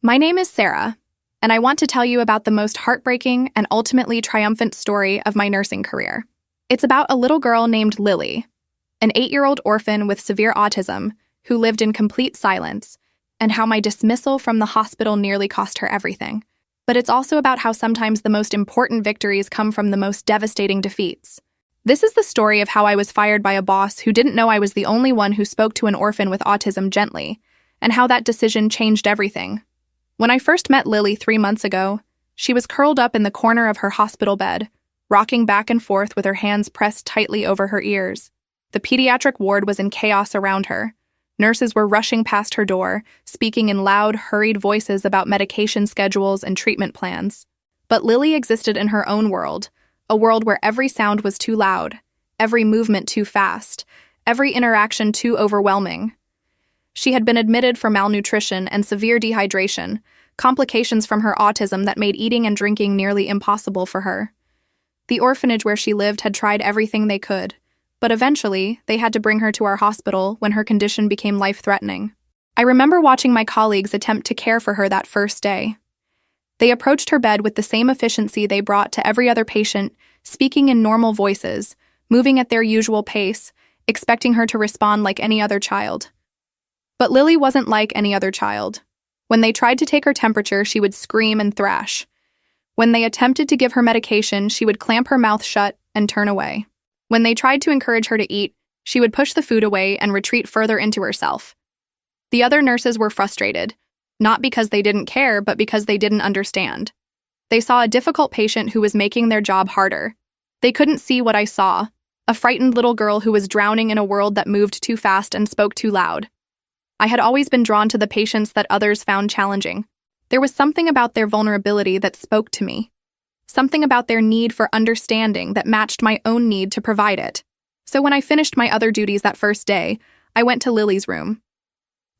My name is Sarah, and I want to tell you about the most heartbreaking and ultimately triumphant story of my nursing career. It's about a little girl named Lily, an 8-year-old orphan with severe autism who lived in complete silence, and how my dismissal from the hospital nearly cost her everything. But it's also about how sometimes the most important victories come from the most devastating defeats. This is the story of how I was fired by a boss who didn't know I was the only one who spoke to an orphan with autism gently, and how that decision changed everything. When I first met Lily 3 months ago, she was curled up in the corner of her hospital bed, rocking back and forth with her hands pressed tightly over her ears. The pediatric ward was in chaos around her. Nurses were rushing past her door, speaking in loud, hurried voices about medication schedules and treatment plans. But Lily existed in her own world, a world where every sound was too loud, every movement too fast, every interaction too overwhelming. She had been admitted for malnutrition and severe dehydration, complications from her autism that made eating and drinking nearly impossible for her. The orphanage where she lived had tried everything they could, but eventually they had to bring her to our hospital when her condition became life-threatening. I remember watching my colleagues attempt to care for her that first day. They approached her bed with the same efficiency they brought to every other patient, speaking in normal voices, moving at their usual pace, expecting her to respond like any other child. But Lily wasn't like any other child. When they tried to take her temperature, she would scream and thrash. When they attempted to give her medication, she would clamp her mouth shut and turn away. When they tried to encourage her to eat, she would push the food away and retreat further into herself. The other nurses were frustrated, not because they didn't care, but because they didn't understand. They saw a difficult patient who was making their job harder. They couldn't see what I saw, a frightened little girl who was drowning in a world that moved too fast and spoke too loud. I had always been drawn to the patients that others found challenging. There was something about their vulnerability that spoke to me. Something about their need for understanding that matched my own need to provide it. So when I finished my other duties that first day, I went to Lily's room.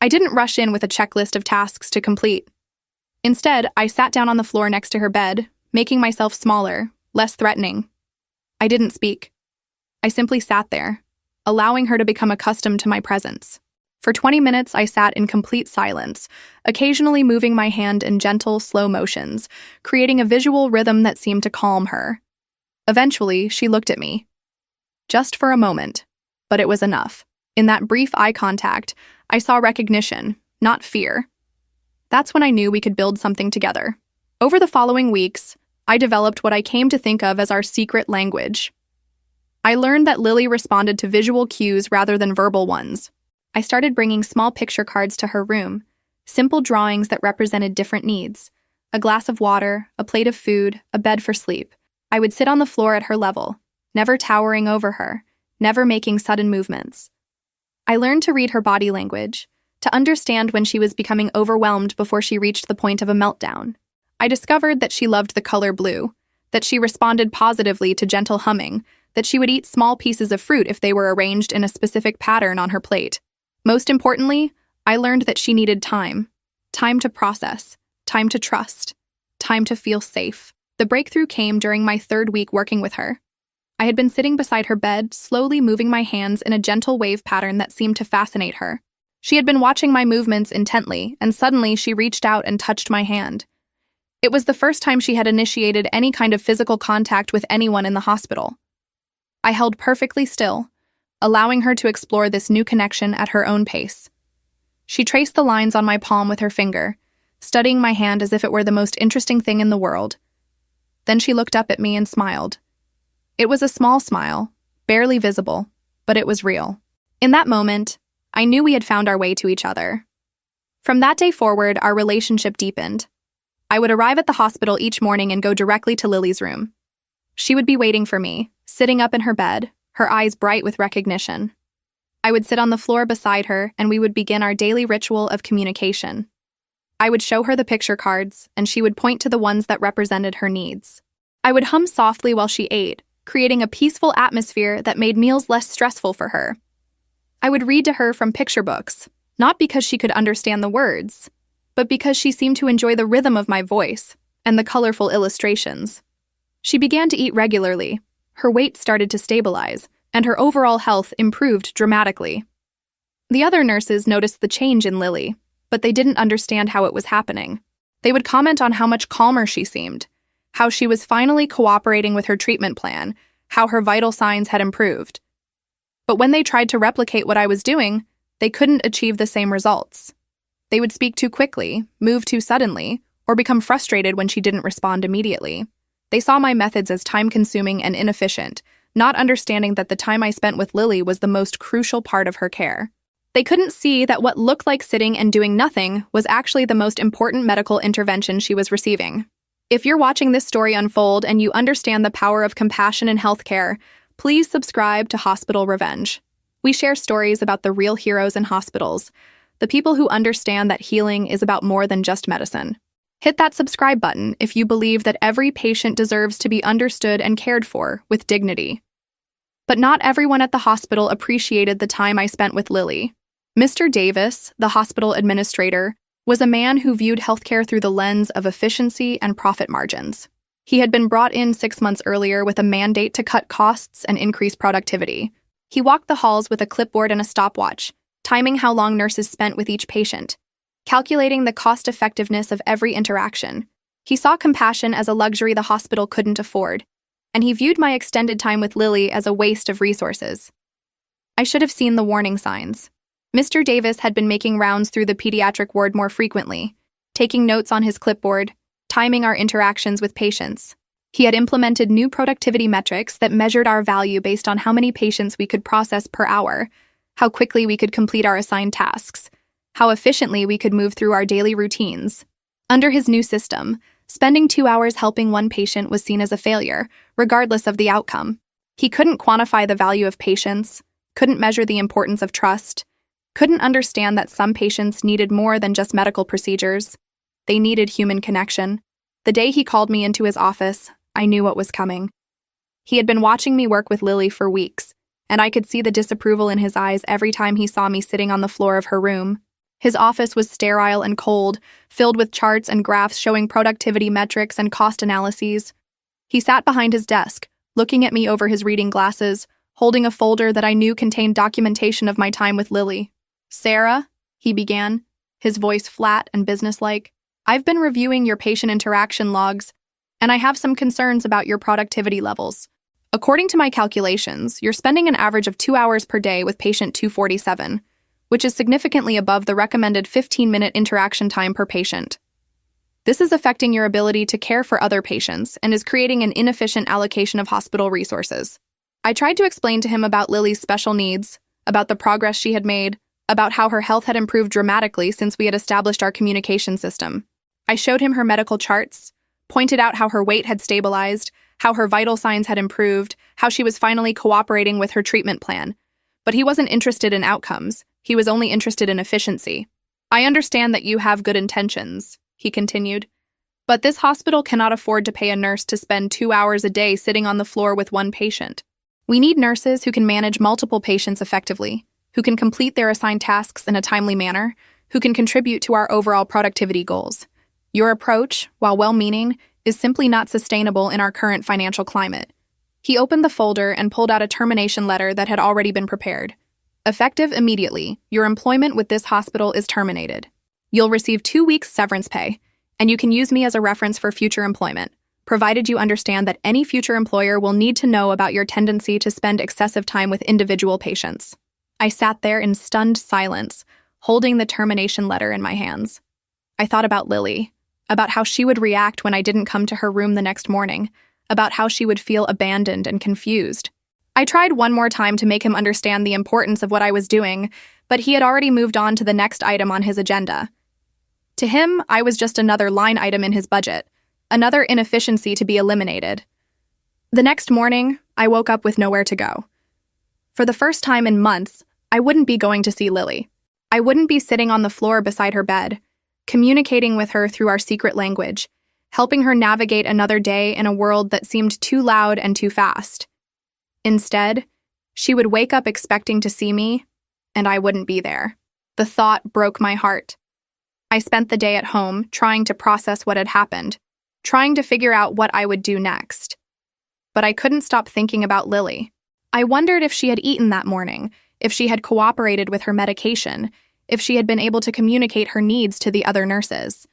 I didn't rush in with a checklist of tasks to complete. Instead, I sat down on the floor next to her bed, making myself smaller, less threatening. I didn't speak. I simply sat there, allowing her to become accustomed to my presence. For 20 minutes, I sat in complete silence, occasionally moving my hand in gentle, slow motions, creating a visual rhythm that seemed to calm her. Eventually, she looked at me. Just for a moment, but it was enough. In that brief eye contact, I saw recognition, not fear. That's when I knew we could build something together. Over the following weeks, I developed what I came to think of as our secret language. I learned that Lily responded to visual cues rather than verbal ones. I started bringing small picture cards to her room, simple drawings that represented different needs. A glass of water, a plate of food, a bed for sleep. I would sit on the floor at her level, never towering over her, never making sudden movements. I learned to read her body language, to understand when she was becoming overwhelmed before she reached the point of a meltdown. I discovered that she loved the color blue, that she responded positively to gentle humming, that she would eat small pieces of fruit if they were arranged in a specific pattern on her plate. Most importantly, I learned that she needed time. Time to process, time to trust, time to feel safe. The breakthrough came during my 3rd week working with her. I had been sitting beside her bed, slowly moving my hands in a gentle wave pattern that seemed to fascinate her. She had been watching my movements intently, and suddenly she reached out and touched my hand. It was the first time she had initiated any kind of physical contact with anyone in the hospital. I held perfectly still, allowing her to explore this new connection at her own pace. She traced the lines on my palm with her finger, studying my hand as if it were the most interesting thing in the world. Then she looked up at me and smiled. It was a small smile, barely visible, but it was real. In that moment, I knew we had found our way to each other. From that day forward, our relationship deepened. I would arrive at the hospital each morning and go directly to Lily's room. She would be waiting for me, sitting up in her bed, her eyes bright with recognition. I would sit on the floor beside her, and we would begin our daily ritual of communication. I would show her the picture cards, and she would point to the ones that represented her needs. I would hum softly while she ate, creating a peaceful atmosphere that made meals less stressful for her. I would read to her from picture books, not because she could understand the words, but because she seemed to enjoy the rhythm of my voice and the colorful illustrations. She began to eat regularly. Her weight started to stabilize, and her overall health improved dramatically. The other nurses noticed the change in Lily, but they didn't understand how it was happening. They would comment on how much calmer she seemed, how she was finally cooperating with her treatment plan, how her vital signs had improved. But when they tried to replicate what I was doing, they couldn't achieve the same results. They would speak too quickly, move too suddenly, or become frustrated when she didn't respond immediately. They saw my methods as time-consuming and inefficient, not understanding that the time I spent with Lily was the most crucial part of her care. They couldn't see that what looked like sitting and doing nothing was actually the most important medical intervention she was receiving. If you're watching this story unfold and you understand the power of compassion in healthcare, please subscribe to Hospital Revenge. We share stories about the real heroes in hospitals, the people who understand that healing is about more than just medicine. Hit that subscribe button if you believe that every patient deserves to be understood and cared for with dignity. But not everyone at the hospital appreciated the time I spent with Lily. Mr. Davis, the hospital administrator, was a man who viewed healthcare through the lens of efficiency and profit margins. He had been brought in 6 months earlier with a mandate to cut costs and increase productivity. He walked the halls with a clipboard and a stopwatch, timing how long nurses spent with each patient, calculating the cost-effectiveness of every interaction. He saw compassion as a luxury the hospital couldn't afford, and he viewed my extended time with Lily as a waste of resources. I should have seen the warning signs. Mr. Davis had been making rounds through the pediatric ward more frequently, taking notes on his clipboard, timing our interactions with patients. He had implemented new productivity metrics that measured our value based on how many patients we could process per hour, how quickly we could complete our assigned tasks, how efficiently we could move through our daily routines. Under his new system, spending 2 hours helping one patient was seen as a failure, regardless of the outcome. He couldn't quantify the value of patience, couldn't measure the importance of trust, couldn't understand that some patients needed more than just medical procedures. They needed human connection. The day he called me into his office, I knew what was coming. He had been watching me work with Lily for weeks, and I could see the disapproval in his eyes every time he saw me sitting on the floor of her room. His office was sterile and cold, filled with charts and graphs showing productivity metrics and cost analyses. He sat behind his desk, looking at me over his reading glasses, holding a folder that I knew contained documentation of my time with Lily. "Sarah," he began, his voice flat and businesslike, "I've been reviewing your patient interaction logs, and I have some concerns about your productivity levels. According to my calculations, you're spending an average of 2 hours per day with patient 247, which is significantly above the recommended 15-minute interaction time per patient. This is affecting your ability to care for other patients and is creating an inefficient allocation of hospital resources." I tried to explain to him about Lily's special needs, about the progress she had made, about how her health had improved dramatically since we had established our communication system. I showed him her medical charts, pointed out how her weight had stabilized, how her vital signs had improved, how she was finally cooperating with her treatment plan. But he wasn't interested in outcomes. He was only interested in efficiency. "I understand that you have good intentions," he continued, "but this hospital cannot afford to pay a nurse to spend 2 hours a day sitting on the floor with one patient. We need nurses who can manage multiple patients effectively, who can complete their assigned tasks in a timely manner, who can contribute to our overall productivity goals. Your approach, while well-meaning, is simply not sustainable in our current financial climate." He opened the folder and pulled out a termination letter that had already been prepared. "Effective immediately, your employment with this hospital is terminated. You'll receive 2 weeks severance pay, and you can use me as a reference for future employment, provided you understand that any future employer will need to know about your tendency to spend excessive time with individual patients." I sat there in stunned silence, holding the termination letter in my hands. I thought about Lily, about how she would react when I didn't come to her room the next morning, about how she would feel abandoned and confused. I tried one more time to make him understand the importance of what I was doing, but he had already moved on to the next item on his agenda. To him, I was just another line item in his budget, another inefficiency to be eliminated. The next morning, I woke up with nowhere to go. For the first time in months, I wouldn't be going to see Lily. I wouldn't be sitting on the floor beside her bed, communicating with her through our secret language, helping her navigate another day in a world that seemed too loud and too fast. Instead, she would wake up expecting to see me, and I wouldn't be there. The thought broke my heart. I spent the day at home trying to process what had happened, trying to figure out what I would do next. But I couldn't stop thinking about Lily. I wondered if she had eaten that morning, if she had cooperated with her medication, if she had been able to communicate her needs to the other nurses.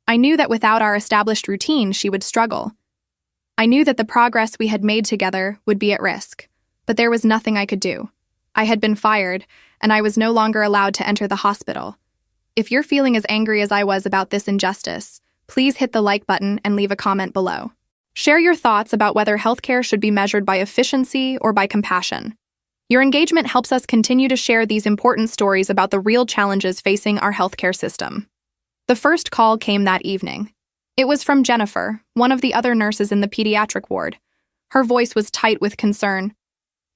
I knew that without our established routine, she would struggle. I knew that the progress we had made together would be at risk, but there was nothing I could do. I had been fired, and I was no longer allowed to enter the hospital. If you're feeling as angry as I was about this injustice, please hit the like button and leave a comment below. Share your thoughts about whether healthcare should be measured by efficiency or by compassion. Your engagement helps us continue to share these important stories about the real challenges facing our healthcare system. The first call came that evening. It was from Jennifer, one of the other nurses in the pediatric ward. Her voice was tight with concern.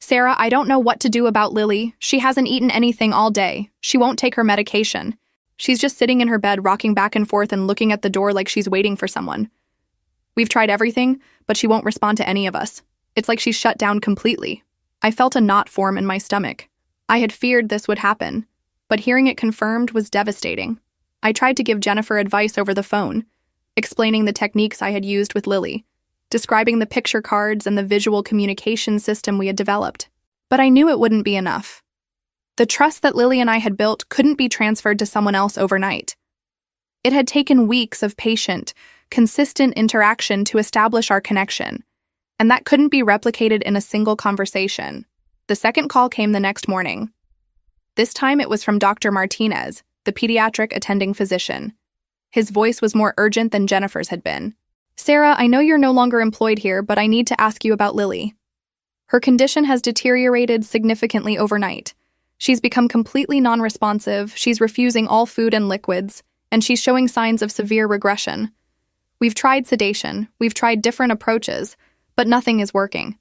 "Sarah, I don't know what to do about Lily. She hasn't eaten anything all day. She won't take her medication. She's just sitting in her bed, rocking back and forth and looking at the door like she's waiting for someone. We've tried everything, but she won't respond to any of us. It's like she's shut down completely." I felt a knot form in my stomach. I had feared this would happen, but hearing it confirmed was devastating. I tried to give Jennifer advice over the phone, explaining the techniques I had used with Lily, describing the picture cards and the visual communication system we had developed. But I knew it wouldn't be enough. The trust that Lily and I had built couldn't be transferred to someone else overnight. It had taken weeks of patient, consistent interaction to establish our connection, and that couldn't be replicated in a single conversation. The second call came the next morning. This time it was from Dr. Martinez, the pediatric attending physician. His voice was more urgent than Jennifer's had been. "Sarah, I know you're no longer employed here, but I need to ask you about Lily. Her condition has deteriorated significantly overnight. She's become completely non-responsive, she's refusing all food and liquids, and she's showing signs of severe regression. We've tried sedation, we've tried different approaches, but nothing is working.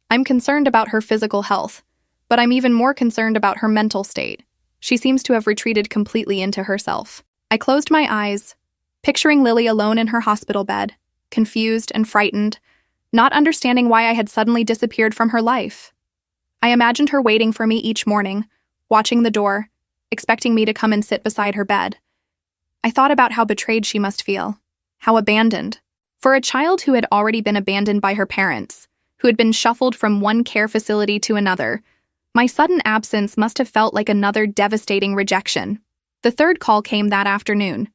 I'm concerned about her physical health, but I'm even more concerned about her mental state. She seems to have retreated completely into herself." I closed my eyes, picturing Lily alone in her hospital bed, confused and frightened, not understanding why I had suddenly disappeared from her life. I imagined her waiting for me each morning, watching the door, expecting me to come and sit beside her bed. I thought about how betrayed she must feel, how abandoned. For a child who had already been abandoned by her parents, who had been shuffled from one care facility to another, my sudden absence must have felt like another devastating rejection. The third call came that afternoon.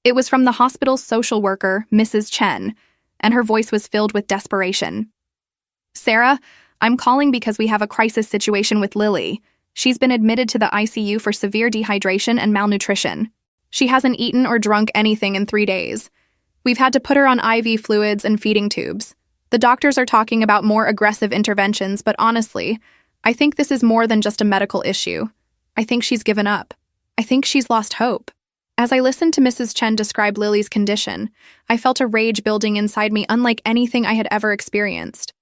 It was from the hospital's social worker, Mrs. Chen, and her voice was filled with desperation. "Sarah, I'm calling because we have a crisis situation with Lily. She's been admitted to the ICU for severe dehydration and malnutrition. She hasn't eaten or drunk anything in 3 days. We've had to put her on IV fluids and feeding tubes. The doctors are talking about more aggressive interventions, but honestly, I think this is more than just a medical issue. I think she's given up. I think she's lost hope." As I listened to Mrs. Chen describe Lily's condition, I felt a rage building inside me unlike anything I had ever experienced.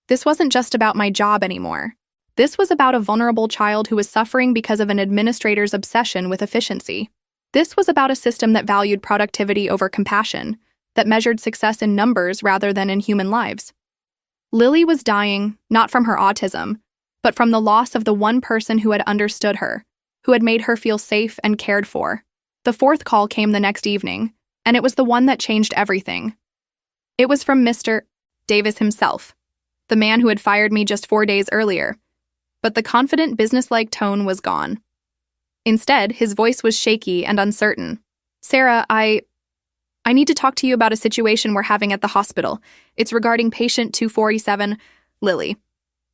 This wasn't just about my job anymore. This was about a vulnerable child who was suffering because of an administrator's obsession with efficiency. This was about a system that valued productivity over compassion, that measured success in numbers rather than in human lives. Lily was dying, not from her autism, but from the loss of the one person who had understood her, who had made her feel safe and cared for. The fourth call came the next evening, and it was the one that changed everything. It was from Mr. Davis himself, the man who had fired me just 4 days earlier. But the confident, businesslike tone was gone. Instead, his voice was shaky and uncertain. "Sarah, I need to talk to you about a situation we're having at the hospital. It's regarding patient 247, Lily.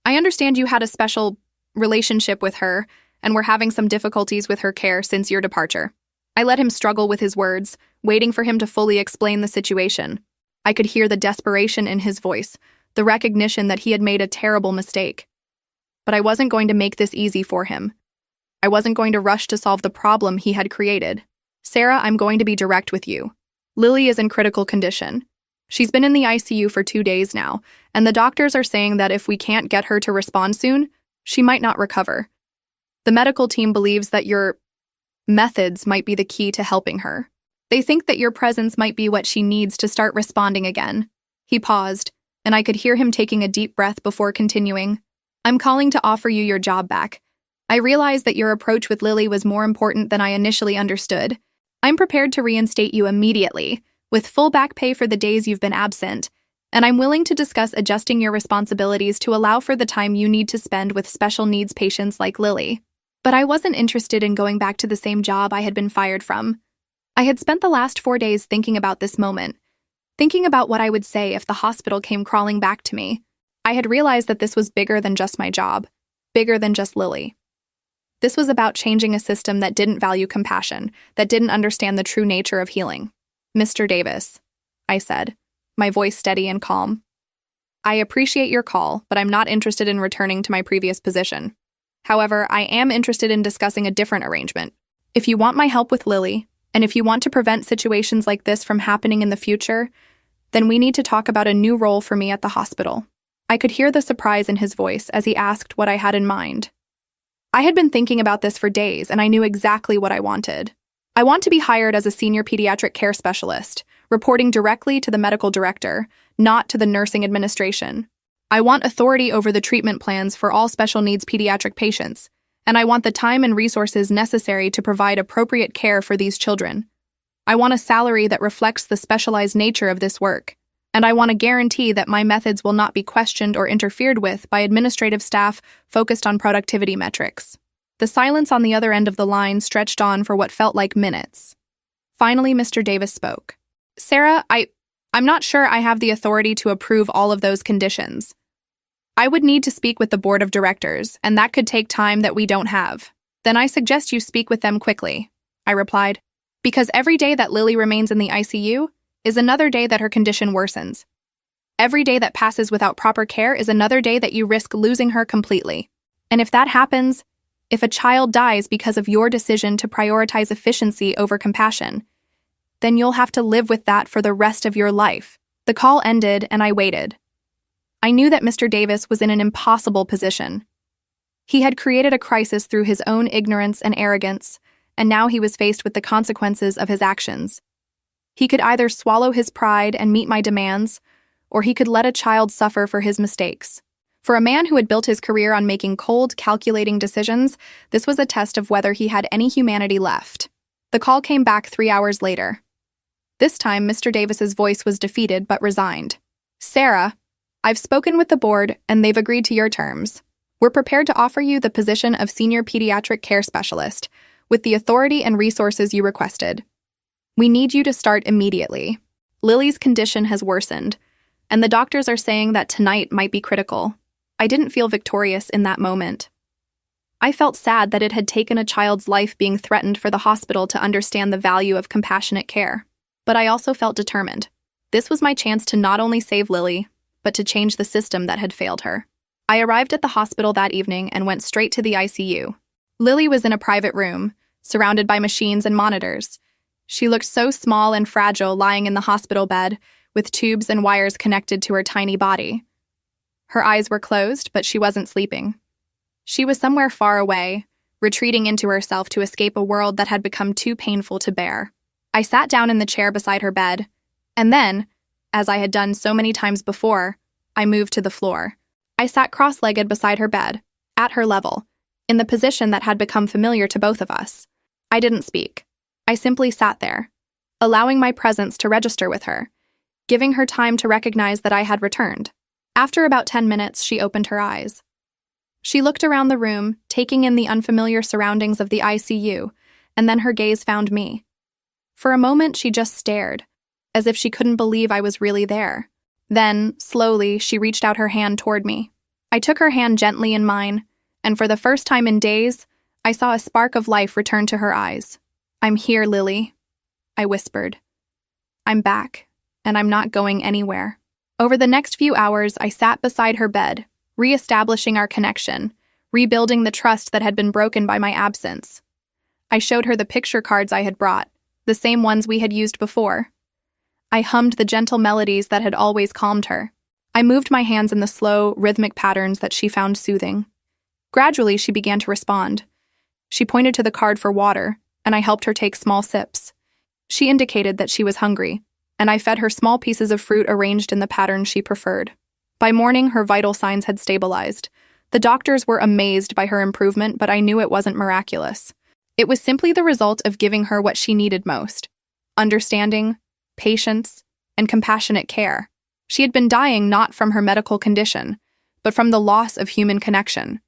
I understand you had a special relationship with her, and we're having some difficulties with her care since your departure." I let him struggle with his words, waiting for him to fully explain the situation. I could hear the desperation in his voice, the recognition that he had made a terrible mistake. But I wasn't going to make this easy for him. I wasn't going to rush to solve the problem he had created. "Sarah, I'm going to be direct with you. Lily is in critical condition. She's been in the ICU for 2 days now, and the doctors are saying that if we can't get her to respond soon, she might not recover. The medical team believes that your methods might be the key to helping her. They think that your presence might be what she needs to start responding again." He paused, and I could hear him taking a deep breath before continuing. "I'm calling to offer you your job back. I realize that your approach with Lily was more important than I initially understood. I'm prepared to reinstate you immediately, with full back pay for the days you've been absent, and I'm willing to discuss adjusting your responsibilities to allow for the time you need to spend with special needs patients like Lily. But I wasn't interested in going back to the same job I had been fired from. I had spent the last 4 days thinking about this moment, thinking about what I would say if the hospital came crawling back to me. I had realized that this was bigger than just my job, bigger than just Lily. This was about changing a system that didn't value compassion, that didn't understand the true nature of healing. "Mr. Davis," I said, my voice steady and calm. "I appreciate your call, but I'm not interested in returning to my previous position. However, I am interested in discussing a different arrangement. If you want my help with Lily, and if you want to prevent situations like this from happening in the future, then we need to talk about a new role for me at the hospital." I could hear the surprise in his voice as he asked what I had in mind. I had been thinking about this for days, and I knew exactly what I wanted. I want to be hired as a senior pediatric care specialist, reporting directly to the medical director, not to the nursing administration. I want authority over the treatment plans for all special needs pediatric patients, and I want the time and resources necessary to provide appropriate care for these children. I want a salary that reflects the specialized nature of this work, and I want a guarantee that my methods will not be questioned or interfered with by administrative staff focused on productivity metrics. The silence on the other end of the line stretched on for what felt like minutes. Finally, Mr. Davis spoke. "Sarah, I'm not sure I have the authority to approve all of those conditions. I would need to speak with the board of directors, and that could take time that we don't have. Then I suggest you speak with them quickly," I replied, "because every day that Lily remains in the ICU is another day that her condition worsens. Every day that passes without proper care is another day that you risk losing her completely. And if that happens, if a child dies because of your decision to prioritize efficiency over compassion, then you'll have to live with that for the rest of your life." The call ended, and I waited. I knew that Mr. Davis was in an impossible position. He had created a crisis through his own ignorance and arrogance, and now he was faced with the consequences of his actions. He could either swallow his pride and meet my demands, or he could let a child suffer for his mistakes. For a man who had built his career on making cold, calculating decisions, this was a test of whether he had any humanity left. The call came back 3 hours later. This time, Mr. Davis's voice was defeated but resigned. "Sarah, I've spoken with the board, and they've agreed to your terms. We're prepared to offer you the position of senior pediatric care specialist, with the authority and resources you requested. We need you to start immediately. Lily's condition has worsened, and the doctors are saying that tonight might be critical." I didn't feel victorious in that moment. I felt sad that it had taken a child's life being threatened for the hospital to understand the value of compassionate care. But I also felt determined. This was my chance to not only save Lily, but to change the system that had failed her. I arrived at the hospital that evening and went straight to the ICU. Lily was in a private room, surrounded by machines and monitors. She looked so small and fragile lying in the hospital bed, with tubes and wires connected to her tiny body. Her eyes were closed, but she wasn't sleeping. She was somewhere far away, retreating into herself to escape a world that had become too painful to bear. I sat down in the chair beside her bed, and then, as I had done so many times before, I moved to the floor. I sat cross-legged beside her bed, at her level, in the position that had become familiar to both of us. I didn't speak. I simply sat there, allowing my presence to register with her, giving her time to recognize that I had returned. After about 10 minutes, she opened her eyes. She looked around the room, taking in the unfamiliar surroundings of the ICU, and then her gaze found me. For a moment, she just stared, as if she couldn't believe I was really there. Then, slowly, she reached out her hand toward me. I took her hand gently in mine, and for the first time in days, I saw a spark of life return to her eyes. "I'm here, Lily," I whispered. "I'm back, and I'm not going anywhere." Over the next few hours, I sat beside her bed, re-establishing our connection, rebuilding the trust that had been broken by my absence. I showed her the picture cards I had brought, the same ones we had used before. I hummed the gentle melodies that had always calmed her. I moved my hands in the slow, rhythmic patterns that she found soothing. Gradually, she began to respond. She pointed to the card for water, and I helped her take small sips. She indicated that she was hungry, and I fed her small pieces of fruit arranged in the pattern she preferred. By morning, her vital signs had stabilized. The doctors were amazed by her improvement, but I knew it wasn't miraculous. It was simply the result of giving her what she needed most: understanding, patience, and compassionate care. She had been dying not from her medical condition, but from the loss of human connection.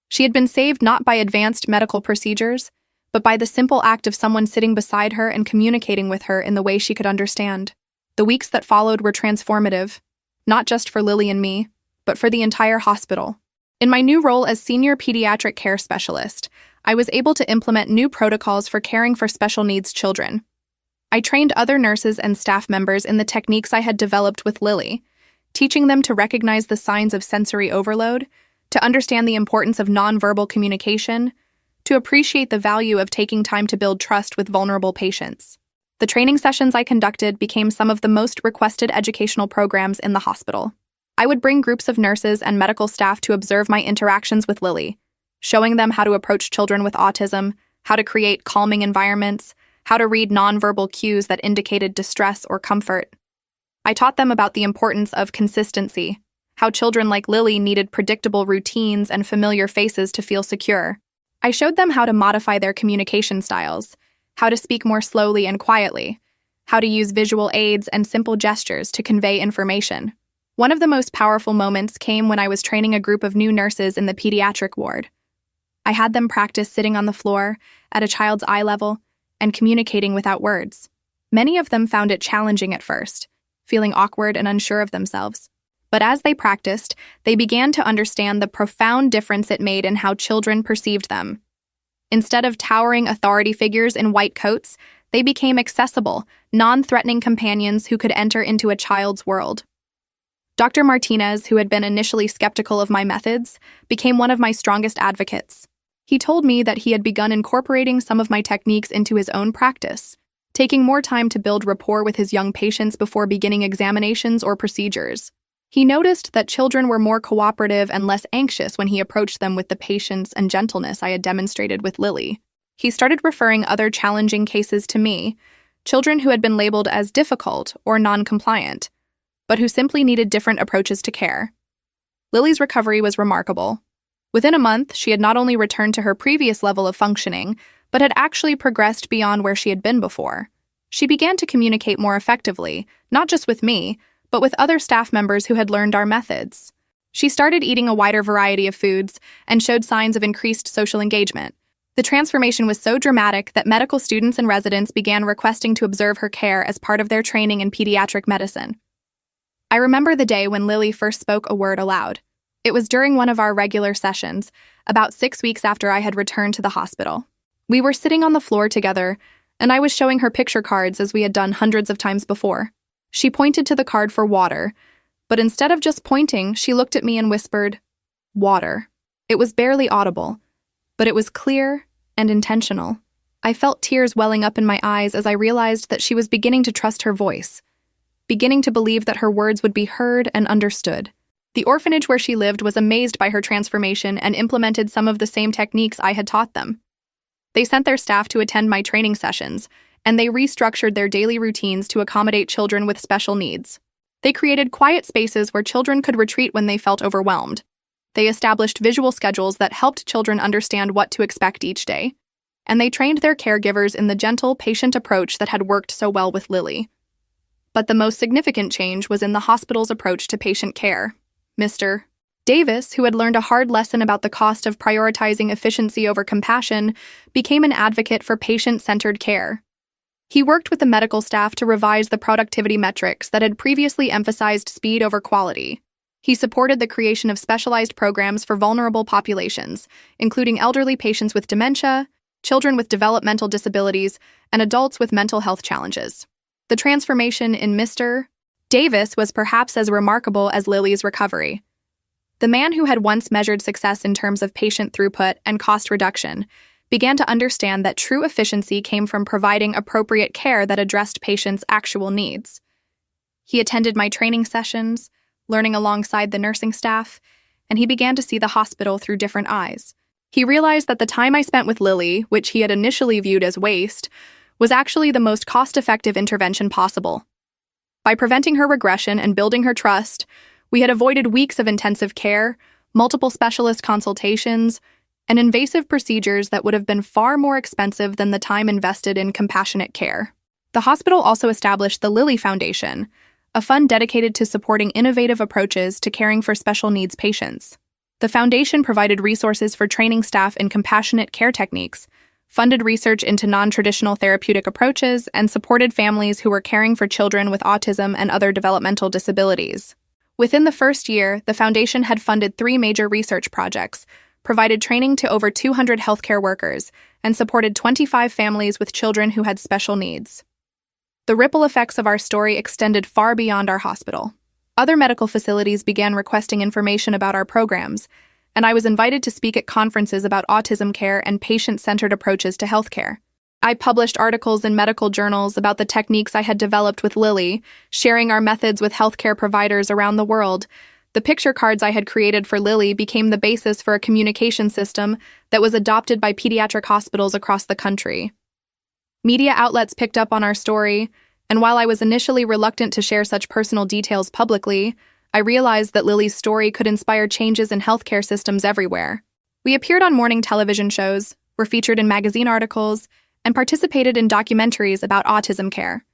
She had been saved not by advanced medical procedures, but by the simple act of someone sitting beside her and communicating with her in the way she could understand. The weeks that followed were transformative, not just for Lily and me, but for the entire hospital. In my new role as senior pediatric care specialist, I was able to implement new protocols for caring for special needs children. I trained other nurses and staff members in the techniques I had developed with Lily, teaching them to recognize the signs of sensory overload, to understand the importance of nonverbal communication, to appreciate the value of taking time to build trust with vulnerable patients. The training sessions I conducted became some of the most requested educational programs in the hospital. I would bring groups of nurses and medical staff to observe my interactions with Lily, showing them how to approach children with autism, how to create calming environments, how to read nonverbal cues that indicated distress or comfort. I taught them about the importance of consistency, how children like Lily needed predictable routines and familiar faces to feel secure. I showed them how to modify their communication styles, how to speak more slowly and quietly, how to use visual aids and simple gestures to convey information. One of the most powerful moments came when I was training a group of new nurses in the pediatric ward. I had them practice sitting on the floor, at a child's eye level, and communicating without words. Many of them found it challenging at first, feeling awkward and unsure of themselves. But as they practiced, they began to understand the profound difference it made in how children perceived them. Instead of towering authority figures in white coats, they became accessible, non-threatening companions who could enter into a child's world. Dr. Martinez, who had been initially skeptical of my methods, became one of my strongest advocates. He told me that he had begun incorporating some of my techniques into his own practice, taking more time to build rapport with his young patients before beginning examinations or procedures. He noticed that children were more cooperative and less anxious when he approached them with the patience and gentleness I had demonstrated with Lily. He started referring other challenging cases to me, children who had been labeled as difficult or non-compliant, but who simply needed different approaches to care. Lily's recovery was remarkable. Within a month, she had not only returned to her previous level of functioning, but had actually progressed beyond where she had been before. She began to communicate more effectively, not just with me, but with other staff members who had learned our methods. She started eating a wider variety of foods and showed signs of increased social engagement. The transformation was so dramatic that medical students and residents began requesting to observe her care as part of their training in pediatric medicine. I remember the day when Lily first spoke a word aloud. It was during one of our regular sessions, about 6 weeks after I had returned to the hospital. We were sitting on the floor together, and I was showing her picture cards as we had done hundreds of times before. She pointed to the card for water, but instead of just pointing, she looked at me and whispered, "Water." It was barely audible, but it was clear and intentional. I felt tears welling up in my eyes as I realized that she was beginning to trust her voice, beginning to believe that her words would be heard and understood. The orphanage where she lived was amazed by her transformation and implemented some of the same techniques I had taught them. They sent their staff to attend my training sessions, and they restructured their daily routines to accommodate children with special needs. They created quiet spaces where children could retreat when they felt overwhelmed. They established visual schedules that helped children understand what to expect each day. And they trained their caregivers in the gentle, patient approach that had worked so well with Lily. But the most significant change was in the hospital's approach to patient care. Mr. Davis, who had learned a hard lesson about the cost of prioritizing efficiency over compassion, became an advocate for patient-centered care. He worked with the medical staff to revise the productivity metrics that had previously emphasized speed over quality. He supported the creation of specialized programs for vulnerable populations, including elderly patients with dementia, children with developmental disabilities, and adults with mental health challenges. The transformation in Mr. Davis was perhaps as remarkable as Lily's recovery. The man who had once measured success in terms of patient throughput and cost reduction began to understand that true efficiency came from providing appropriate care that addressed patients' actual needs. He attended my training sessions, learning alongside the nursing staff, and he began to see the hospital through different eyes. He realized that the time I spent with Lily, which he had initially viewed as waste, was actually the most cost-effective intervention possible. By preventing her regression and building her trust, we had avoided weeks of intensive care, multiple specialist consultations, and invasive procedures that would have been far more expensive than the time invested in compassionate care. The hospital also established the Lily Foundation, a fund dedicated to supporting innovative approaches to caring for special needs patients. The foundation provided resources for training staff in compassionate care techniques, funded research into non-traditional therapeutic approaches, and supported families who were caring for children with autism and other developmental disabilities. Within the first year, the foundation had funded 3 major research projects, provided training to over 200 healthcare workers, and supported 25 families with children who had special needs. The ripple effects of our story extended far beyond our hospital. Other medical facilities began requesting information about our programs, and I was invited to speak at conferences about autism care and patient-centered approaches to healthcare. I published articles in medical journals about the techniques I had developed with Lily, sharing our methods with healthcare providers around the world. The picture cards I had created for Lily became the basis for a communication system that was adopted by pediatric hospitals across the country. Media outlets picked up on our story, and while I was initially reluctant to share such personal details publicly, I realized that Lily's story could inspire changes in healthcare systems everywhere. We appeared on morning television shows, were featured in magazine articles, and participated in documentaries about autism care.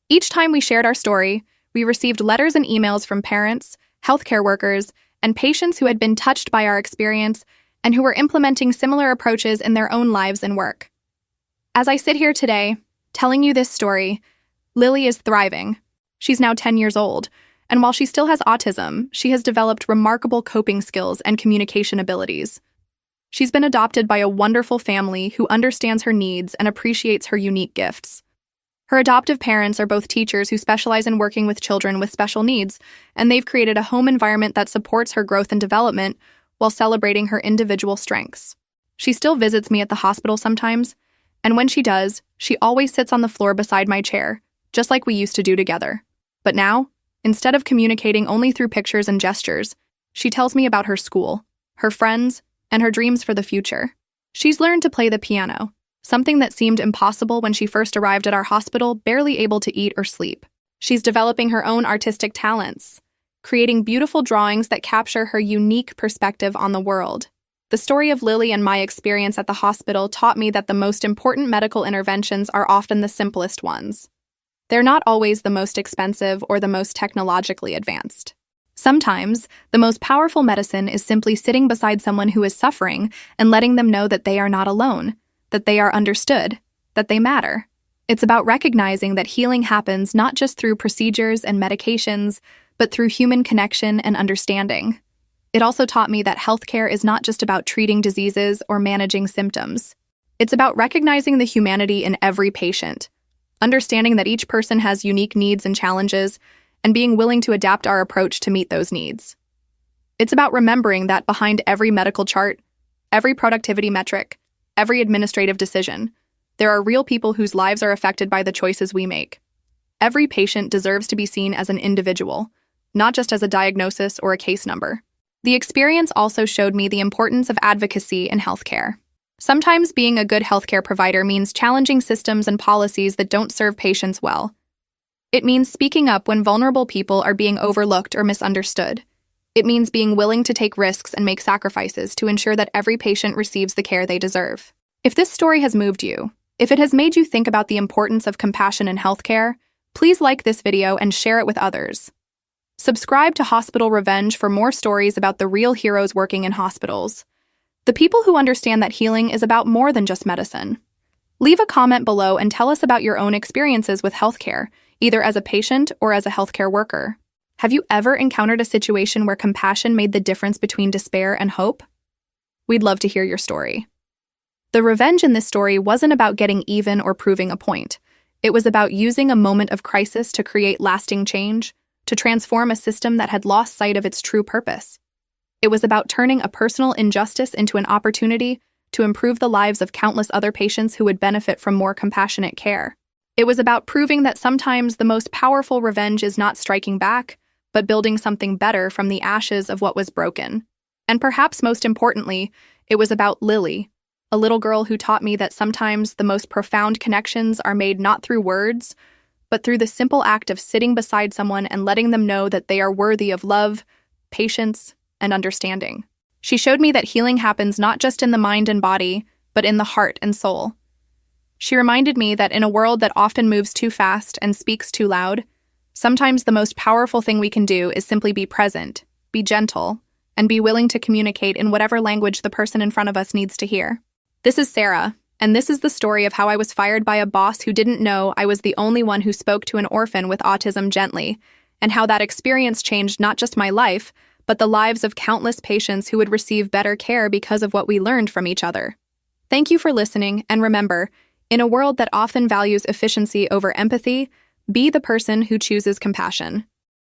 Each time we shared our story, we received letters and emails from parents, healthcare workers, and patients who had been touched by our experience and who were implementing similar approaches in their own lives and work. As I sit here today, telling you this story, Lily is thriving. She's now 10 years old, and while she still has autism, she has developed remarkable coping skills and communication abilities. She's been adopted by a wonderful family who understands her needs and appreciates her unique gifts. Her adoptive parents are both teachers who specialize in working with children with special needs, and they've created a home environment that supports her growth and development while celebrating her individual strengths. She still visits me at the hospital sometimes, and when she does, she always sits on the floor beside my chair, just like we used to do together. But now, instead of communicating only through pictures and gestures, she tells me about her school, her friends, and her dreams for the future. She's learned to play the piano, something that seemed impossible when she first arrived at our hospital, barely able to eat or sleep. She's developing her own artistic talents, creating beautiful drawings that capture her unique perspective on the world. The story of Lily and my experience at the hospital taught me that the most important medical interventions are often the simplest ones. They're not always the most expensive or the most technologically advanced. Sometimes, the most powerful medicine is simply sitting beside someone who is suffering and letting them know that they are not alone, that they are understood, that they matter. It's about recognizing that healing happens not just through procedures and medications, but through human connection and understanding. It also taught me that healthcare is not just about treating diseases or managing symptoms. It's about recognizing the humanity in every patient, understanding that each person has unique needs and challenges, and being willing to adapt our approach to meet those needs. It's about remembering that behind every medical chart, every productivity metric, every administrative decision, there are real people whose lives are affected by the choices we make. Every patient deserves to be seen as an individual, not just as a diagnosis or a case number. The experience also showed me the importance of advocacy in healthcare. Sometimes being a good healthcare provider means challenging systems and policies that don't serve patients well. It means speaking up when vulnerable people are being overlooked or misunderstood. It means being willing to take risks and make sacrifices to ensure that every patient receives the care they deserve. If this story has moved you, if it has made you think about the importance of compassion in healthcare, please like this video and share it with others. Subscribe to Hospital Revenge for more stories about the real heroes working in hospitals. The people who understand that healing is about more than just medicine. Leave a comment below and tell us about your own experiences with healthcare, either as a patient or as a healthcare worker. Have you ever encountered a situation where compassion made the difference between despair and hope? We'd love to hear your story. The revenge in this story wasn't about getting even or proving a point. It was about using a moment of crisis to create lasting change, to transform a system that had lost sight of its true purpose. It was about turning a personal injustice into an opportunity to improve the lives of countless other patients who would benefit from more compassionate care. It was about proving that sometimes the most powerful revenge is not striking back, but building something better from the ashes of what was broken. And perhaps most importantly, it was about Lily, a little girl who taught me that sometimes the most profound connections are made not through words, but through the simple act of sitting beside someone and letting them know that they are worthy of love, patience, and understanding. She showed me that healing happens not just in the mind and body, but in the heart and soul. She reminded me that in a world that often moves too fast and speaks too loud, sometimes the most powerful thing we can do is simply be present, be gentle, and be willing to communicate in whatever language the person in front of us needs to hear. This is Sarah, And this is the story of how I was fired by a boss who didn't know I was the only one who spoke to an orphan with autism gently, and how that experience changed not just my life, but the lives of countless patients who would receive better care because of what we learned from each other. Thank you for listening, and remember, in a world that often values efficiency over empathy, be the person who chooses compassion.